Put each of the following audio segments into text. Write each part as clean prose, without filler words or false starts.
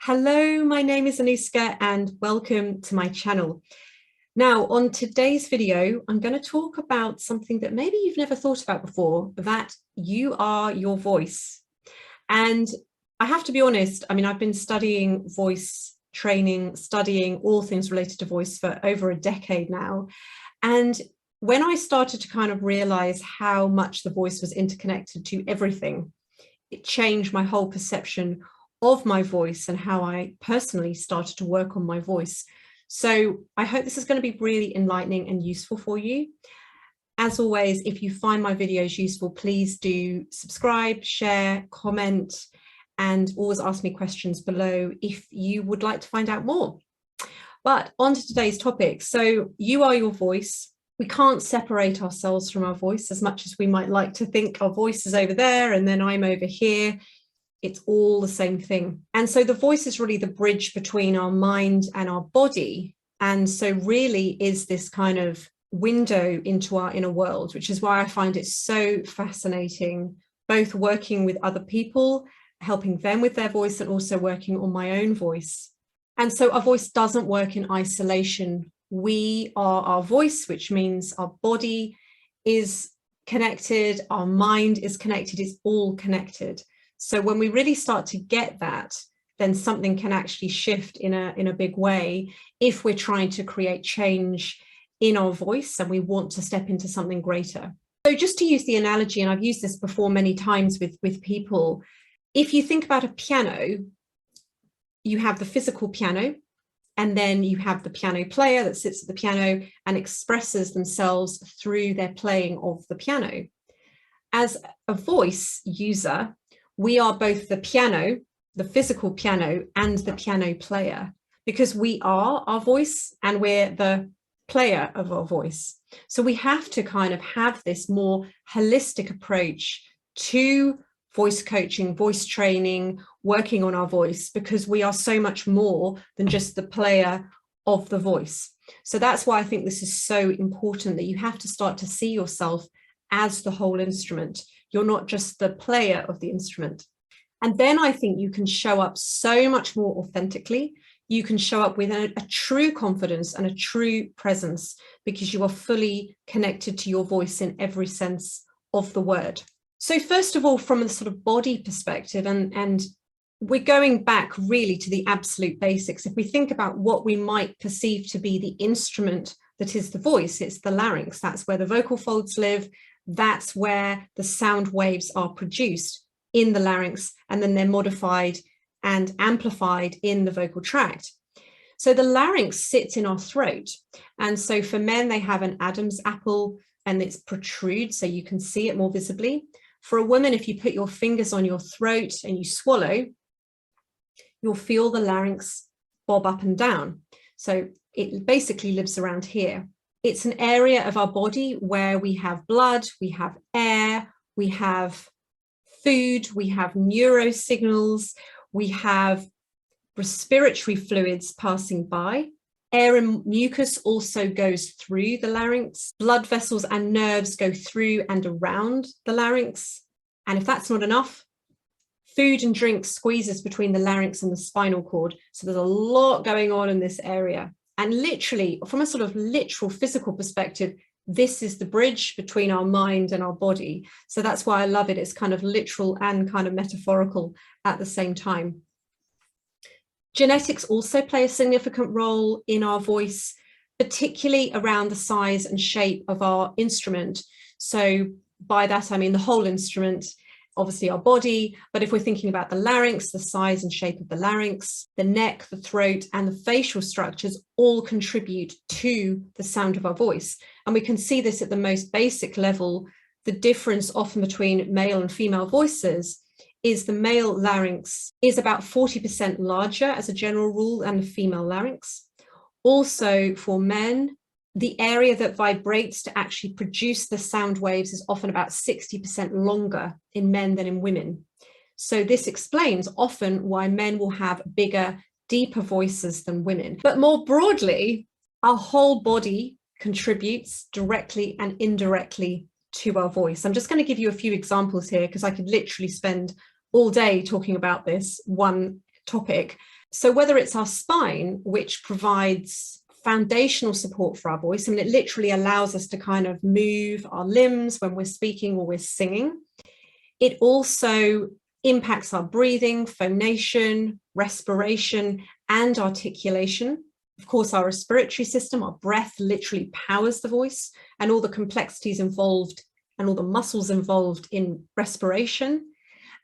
Hello, my name is Anuska and welcome to my channel. Now, on today's video, I'm going to talk about something that maybe you've never thought about before, that you are your voice. And I have to be honest, I've been studying voice training, studying all things related to voice for over a decade now. And when I started to kind of realize how much the voice was interconnected to everything, it changed my whole perception of my voice and how I personally started to work on my voice. So I hope this is going to be really enlightening and useful for you. As always, if you find my videos useful, please do subscribe, share, comment, and always ask me questions below if you would like to find out more. But on to today's topic. So you are your voice. We can't separate ourselves from our voice as much as we might like to think our voice is over there and then I'm over here. It's all the same thing. And so the voice is really the bridge between our mind and our body. And so really is this kind of window into our inner world, which is why I find it so fascinating, both working with other people, helping them with their voice, and also working on my own voice. And so our voice doesn't work in isolation. We are our voice, which means our body is connected, our mind is connected, it's all connected. So when we really start to get that, then something can actually shift in a big way if we're trying to create change in our voice and we want to step into something greater. So just to use the analogy, and I've used this before many times with people, if you think about a piano, you have the physical piano, and then you have the piano player that sits at the piano and expresses themselves through their playing of the piano. As a voice user, we are both the piano, the physical piano, and the piano player, because we are our voice and we're the player of our voice. So we have to kind of have this more holistic approach to voice coaching, voice training, working on our voice, because we are so much more than just the player of the voice. So that's why I think this is so important, that you have to start to see yourself as the whole instrument. You're not just the player of the instrument. And then I think you can show up so much more authentically. You can show up with a true confidence and a true presence, because you are fully connected to your voice in every sense of the word. So first of all, from a sort of body perspective, and we're going back really to the absolute basics. If we think about what we might perceive to be the instrument that is the voice, it's the larynx. That's where the vocal folds live. That's where the sound waves are produced in the larynx, and then they're modified and amplified in the vocal tract. So the larynx sits in our throat. And so for men, they have an Adam's apple and it protrudes, so you can see it more visibly. For a woman, if you put your fingers on your throat and you swallow, you'll feel the larynx bob up and down. So it basically lives around here. It's an area of our body where we have blood, we have air, we have food, we have neurosignals, we have respiratory fluids passing by. Air and mucus also goes through the larynx. Blood vessels and nerves go through and around the larynx. And if that's not enough, food and drink squeezes between the larynx and the spinal cord. So there's a lot going on in this area. And literally, from a sort of literal physical perspective, this is the bridge between our mind and our body. So that's why I love it. It's kind of literal and kind of metaphorical at the same time. Genetics also play a significant role in our voice, particularly around the size and shape of our instrument. So by that, I mean the whole instrument, obviously our body, but if we're thinking about the larynx, the size and shape of the larynx, the neck, the throat, and the facial structures all contribute to the sound of our voice. And we can see this at the most basic level. The difference often between male and female voices is the male larynx is about 40% larger as a general rule than the female larynx. Also for men, the area that vibrates to actually produce the sound waves is often about 60% longer in men than in women. So this explains often why men will have bigger, deeper voices than women. But more broadly, our whole body contributes directly and indirectly to our voice. I'm just going to give you a few examples here because I could literally spend all day talking about this one topic. So whether it's our spine, which provides foundational support for our voice, I mean, it literally allows us to kind of move our limbs when we're speaking or we're singing. It also impacts our breathing, phonation, respiration, and articulation. Of course, our respiratory system, our breath literally powers the voice, and all the complexities involved and all the muscles involved in respiration.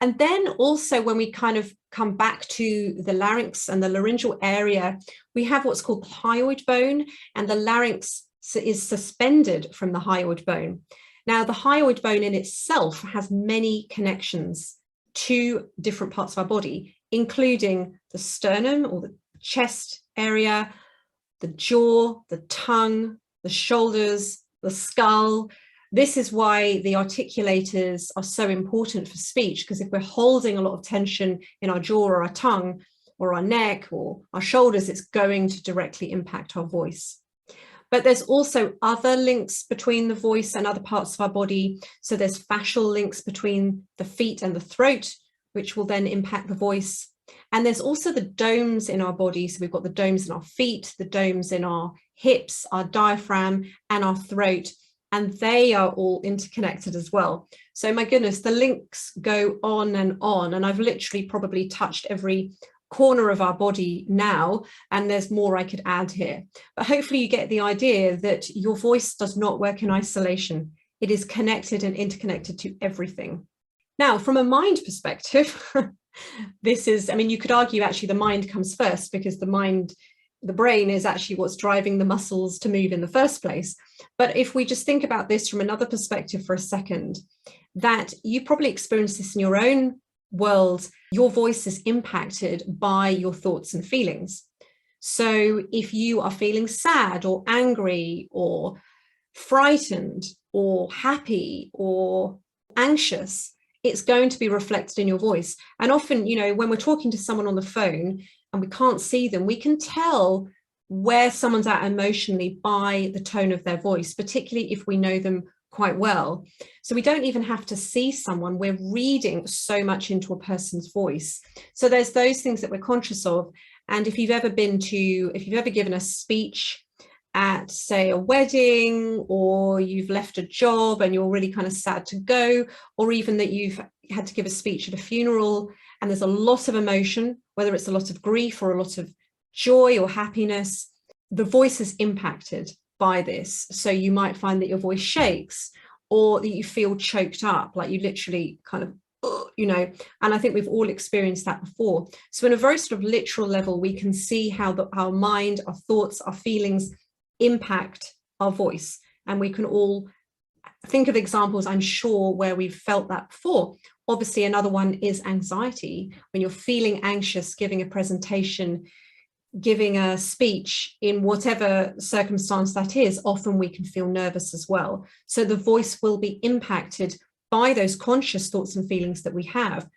And then also when we kind of come back to the larynx and the laryngeal area, we have what's called the hyoid bone, and the larynx is suspended from the hyoid bone. Now, the hyoid bone in itself has many connections to different parts of our body, including the sternum or the chest area, the jaw, the tongue, the shoulders, the skull. This is why the articulators are so important for speech, because if we're holding a lot of tension in our jaw or our tongue or our neck or our shoulders, it's going to directly impact our voice. But there's also other links between the voice and other parts of our body. So there's fascial links between the feet and the throat, which will then impact the voice. And there's also the domes in our body. So we've got the domes in our feet, the domes in our hips, our diaphragm, and our throat. And they are all interconnected as well. So my goodness, the links go on. And I've literally probably touched every corner of our body now, and there's more I could add here. But hopefully you get the idea that your voice does not work in isolation. It is connected and interconnected to everything. Now, from a mind perspective, this is, I mean, you could argue actually the mind comes first, because the brain is actually what's driving the muscles to move in the first place. But if we just think about this from another perspective for a second, that you probably experience this in your own world, your voice is impacted by your thoughts and feelings. So if you are feeling sad or angry or frightened or happy or anxious, it's going to be reflected in your voice. And often, you know, when we're talking to someone on the phone and we can't see them, we can tell where someone's at emotionally by the tone of their voice, particularly if we know them quite well. So we don't even have to see someone, we're reading so much into a person's voice. So there's those things that we're conscious of. And if you've ever given a speech at, say, a wedding, or you've left a job and you're really kind of sad to go, or even that you've had to give a speech at a funeral and there's a lot of emotion, whether it's a lot of grief or a lot of joy or happiness, the voice is impacted by this. So you might find that your voice shakes, or that you feel choked up, like you literally kind of, you know, and I think we've all experienced that before. So in a very sort of literal level, we can see how our mind, our thoughts, our feelings impact our voice. And we can all think of examples, I'm sure, where we've felt that before. Obviously, another one is anxiety. When you're feeling anxious, giving a presentation, giving a speech, in whatever circumstance that is, often we can feel nervous as well. So the voice will be impacted by those conscious thoughts and feelings that we have.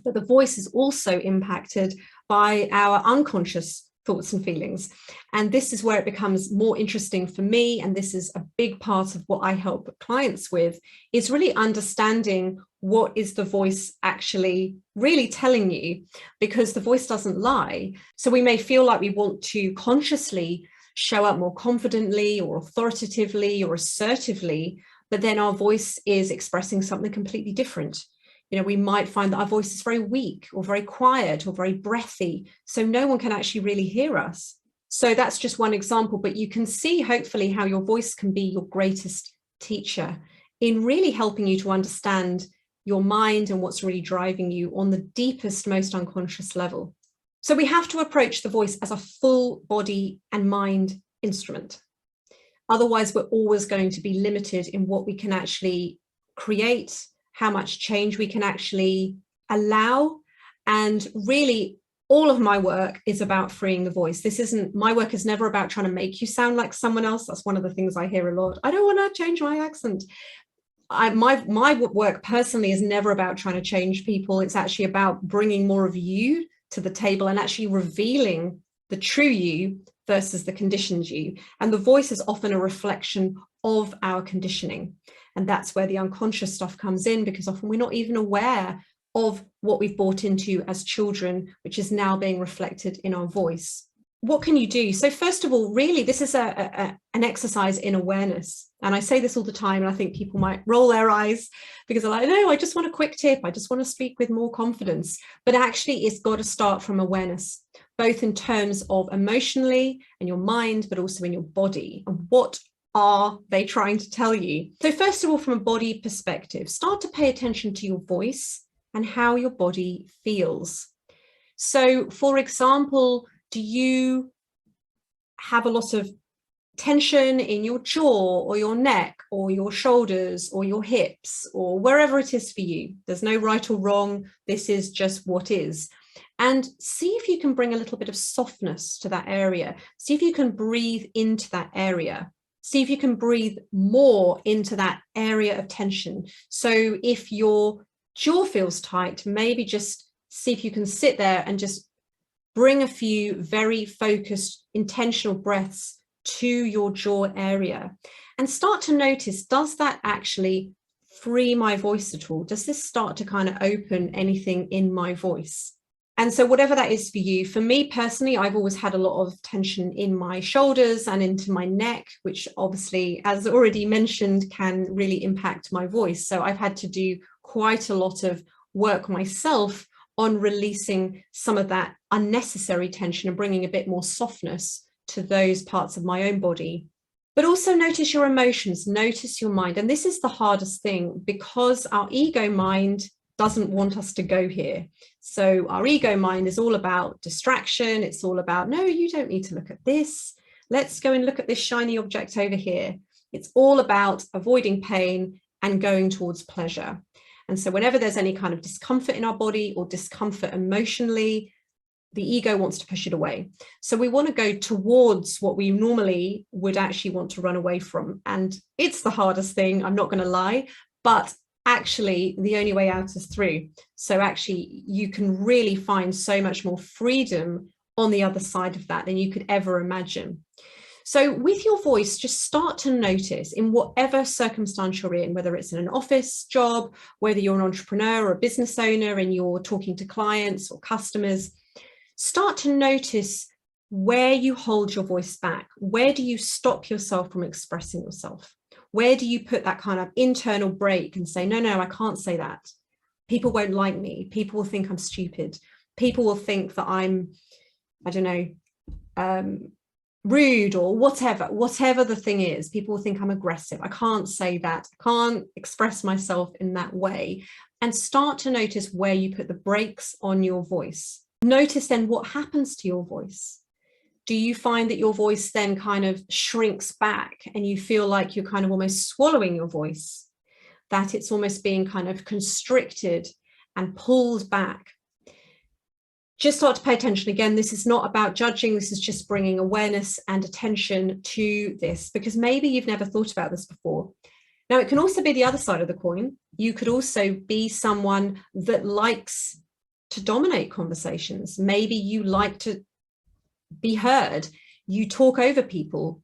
But the voice is also impacted by our unconscious thoughts and feelings. And this is where it becomes more interesting for me. And this is a big part of what I help clients with, is really understanding what is the voice actually really telling you, because the voice doesn't lie. So we may feel like we want to consciously show up more confidently or authoritatively or assertively, but then our voice is expressing something completely different. You know, we might find that our voice is very weak or very quiet or very breathy, so no one can actually really hear us. So that's just one example, but you can see hopefully how your voice can be your greatest teacher in really helping you to understand your mind and what's really driving you on the deepest, most unconscious level. So we have to approach the voice as a full body and mind instrument. Otherwise, we're always going to be limited in what we can actually create, how much change we can actually allow. And really, all of my work is about freeing the voice. My work is never about trying to make you sound like someone else. That's one of the things I hear a lot. I don't want to change my accent. My work personally is never about trying to change people. It's actually about bringing more of you to the table and actually revealing the true you versus the conditioned you. And the voice is often a reflection of our conditioning. And that's where the unconscious stuff comes in, because often we're not even aware of what we've bought into as children, which is now being reflected in our voice. What can you do? So first of all, really, this is an exercise in awareness. And I say this all the time, and I think people might roll their eyes because they're like, no, I just want a quick tip. I just want to speak with more confidence. But actually, it's got to start from awareness, both in terms of emotionally and your mind, but also in your body. And what are they trying to tell you? So first of all, from a body perspective, start to pay attention to your voice and how your body feels. So for example, do you have a lot of tension in your jaw or your neck or your shoulders or your hips or wherever it is for you? There's no right or wrong. This is just what is. And see if you can bring a little bit of softness to that area. See if you can breathe into that area. See if you can breathe more into that area of tension. So if your jaw feels tight, maybe just see if you can sit there and just bring a few very focused, intentional breaths to your jaw area and start to notice, does that actually free my voice at all? Does this start to kind of open anything in my voice? And so whatever that is for you, for me personally, I've always had a lot of tension in my shoulders and into my neck, which obviously, as already mentioned, can really impact my voice. So I've had to do quite a lot of work myself on releasing some of that unnecessary tension and bringing a bit more softness to those parts of my own body. But also notice your emotions, notice your mind. And this is the hardest thing because our ego mind doesn't want us to go here. So our ego mind is all about distraction. It's all about, no, you don't need to look at this. Let's go and look at this shiny object over here. It's all about avoiding pain and going towards pleasure. And so whenever there's any kind of discomfort in our body or discomfort emotionally, the ego wants to push it away. So we want to go towards what we normally would actually want to run away from. And it's the hardest thing, I'm not going to lie, but actually the only way out is through. So actually you can really find so much more freedom on the other side of that than you could ever imagine. So with your voice, just start to notice in whatever circumstance you're in, whether it's in an office job, whether you're an entrepreneur or a business owner and you're talking to clients or customers, start to notice where you hold your voice back. Where do you stop yourself from expressing yourself? Where do you put that kind of internal break and say, no, I can't say that. People won't like me. People will think I'm stupid. People will think that I'm, I don't know, rude or whatever the thing is. People will think I'm aggressive. I can't say that. I can't express myself in that way. And start to notice where you put the brakes on your voice. Notice then what happens to your voice. Do you find that your voice then kind of shrinks back and you feel like you're kind of almost swallowing your voice, that it's almost being kind of constricted and pulled back? Just start to pay attention. Again, this is not about judging. This is just bringing awareness and attention to this, because maybe you've never thought about this before. Now, it can also be the other side of the coin. You could also be someone that likes to dominate conversations. Maybe you like to be heard. You talk over people.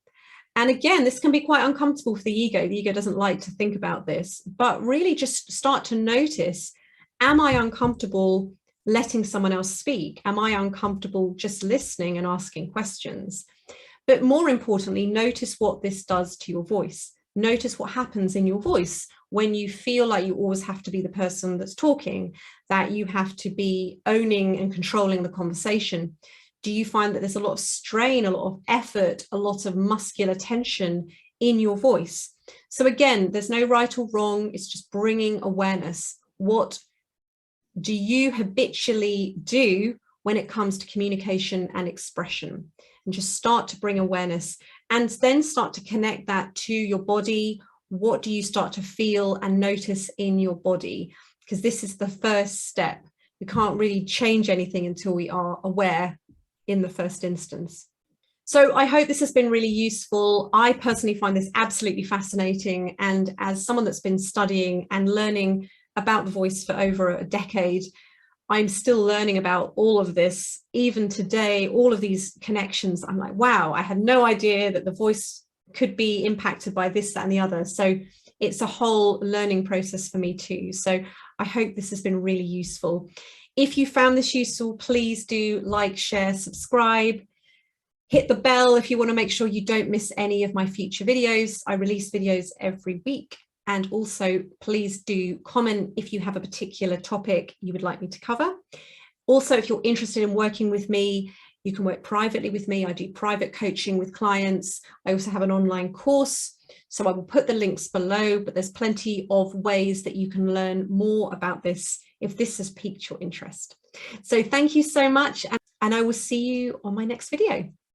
And again, this can be quite uncomfortable for the ego. The ego doesn't like to think about this, but really just start to notice, am I uncomfortable letting someone else speak? Am I uncomfortable just listening and asking questions? But more importantly, notice what this does to your voice. Notice what happens in your voice when you feel like you always have to be the person that's talking, that you have to be owning and controlling the conversation. Do you find that there's a lot of strain, a lot of effort, a lot of muscular tension in your voice? So again, there's no right or wrong. It's just bringing awareness. What do you habitually do when it comes to communication and expression? And just start to bring awareness and then start to connect that to your body. What do you start to feel and notice in your body? Because this is the first step. We can't really change anything until we are aware in the first instance. So I hope this has been really useful. I personally find this absolutely fascinating. And as someone that's been studying and learning about the voice for over a decade, I'm still learning about all of this. Even today, all of these connections, I'm like, wow, I had no idea that the voice could be impacted by this, that, and the other. So it's a whole learning process for me too. So I hope this has been really useful. If you found this useful, please do like, share, subscribe. Hit the bell if you want to make sure you don't miss any of my future videos. I release videos every week. And also, please do comment if you have a particular topic you would like me to cover. Also, if you're interested in working with me, you can work privately with me. I do private coaching with clients. I also have an online course. So I will put the links below, but there's plenty of ways that you can learn more about this if this has piqued your interest. So thank you so much, and I will see you on my next video.